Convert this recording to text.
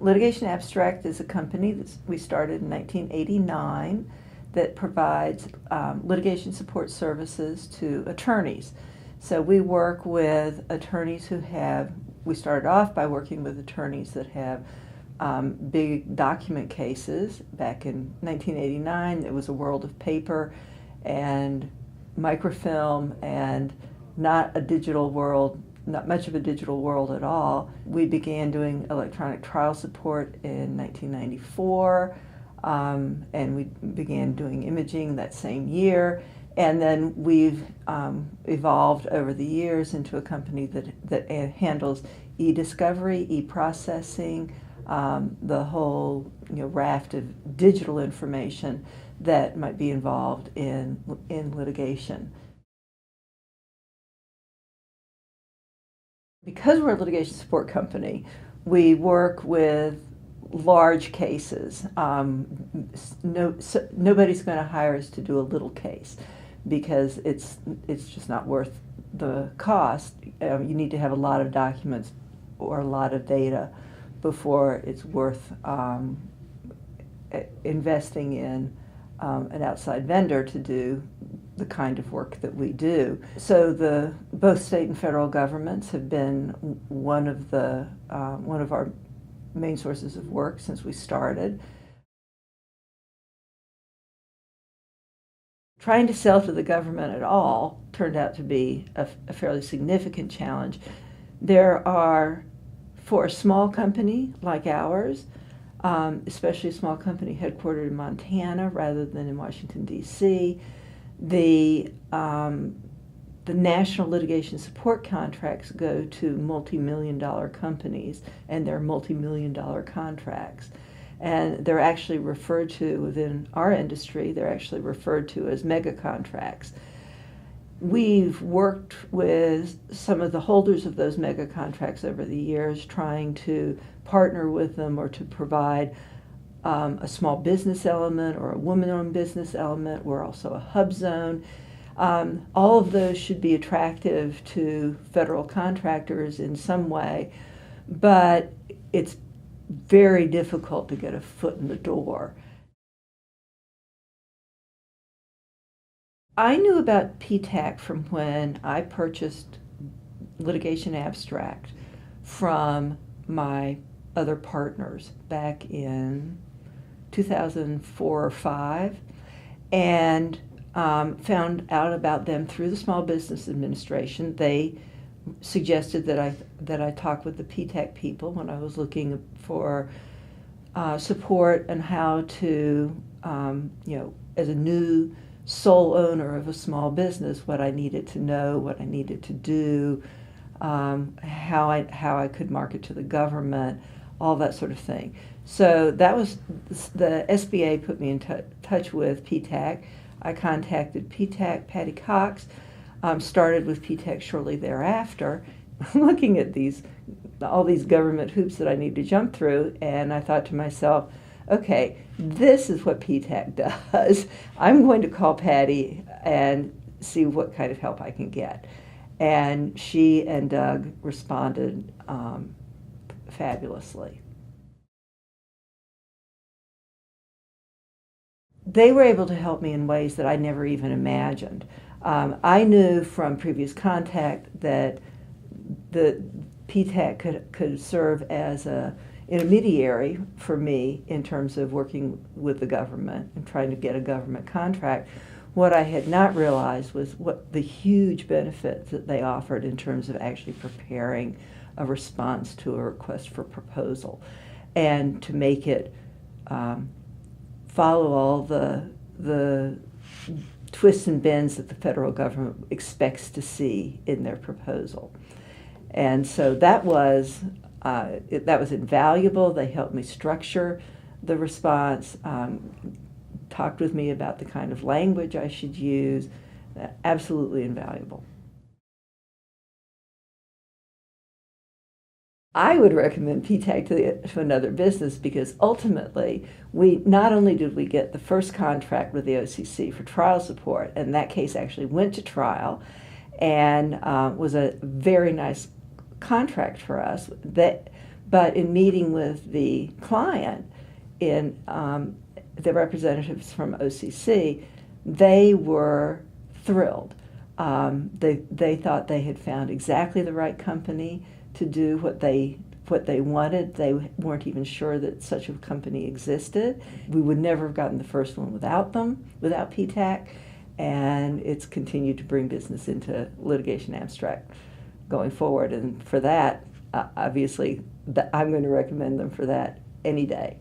Litigation Abstract is a company that we started in 1989 that provides litigation support services to attorneys. So we work with attorneys we started off by working with attorneys that have big document cases. Back in 1989, it was a world of paper and microfilm and not a digital world, not much of a digital world at all. We began doing electronic trial support in 1994, and we began doing imaging that same year. And then we've evolved over the years into a company that handles e-discovery, e-processing, the whole raft of digital information that might be involved in litigation. Because we're a litigation support company, we work with large cases. Nobody's going to hire us to do a little case because it's just not worth the cost. You need to have a lot of documents or a lot of data before it's worth investing in an outside vendor to do the kind of work that we do. So both state and federal governments have been one of our main sources of work since we started. Trying to sell to the government at all turned out to be a fairly significant challenge. For a small company like ours, especially a small company headquartered in Montana rather than in Washington, D.C., the national litigation support contracts go to multi-million-dollar companies, and they're multi-million-dollar contracts. And they're actually referred to, within our industry, they're actually referred to as mega contracts. We've worked with some of the holders of those mega contracts over the years, trying to partner with them or to provide a small business element or a woman-owned business element. We're also a hub zone. All of those should be attractive to federal contractors in some way, but it's very difficult to get a foot in the door. I knew about PTAC from when I purchased Litigation Abstract from my other partners back in 2004 or 5, and found out about them through the Small Business Administration. They suggested that I talk with the PTAC people when I was looking for support and how to, as a new sole owner of a small business, what I needed to know, what I needed to do, how I could market to the government, all that sort of thing. So that was, the SBA put me in touch with PTAC. I contacted PTAC, Patty Cox, started with PTAC shortly thereafter, looking at all these government hoops that I need to jump through, and I thought to myself, okay, this is what PTAC does. I'm going to call Patty and see what kind of help I can get. And she and Doug responded fabulously. They were able to help me in ways that I never even imagined. I knew from previous contact that the PTAC could serve as an intermediary for me in terms of working with the government and trying to get a government contract. What I had not realized was what the huge benefits that they offered in terms of actually preparing a response to a request for proposal, and to make it follow all the twists and bends that the federal government expects to see in their proposal. And so that was invaluable. They helped me structure the response, talked with me about the kind of language I should use. Absolutely invaluable. I would recommend PTAC to another business, because ultimately, not only did we get the first contract with the OCC for trial support, and that case actually went to trial and was a very nice contract for us, But in meeting with the client, in the representatives from OCC, they were thrilled. They thought they had found exactly the right company to do what they wanted. They weren't even sure that such a company existed. We would never have gotten the first one without them, without PTAC, and it's continued to bring business into litigation abstract going forward. And for that, obviously, I'm going to recommend them for that any day.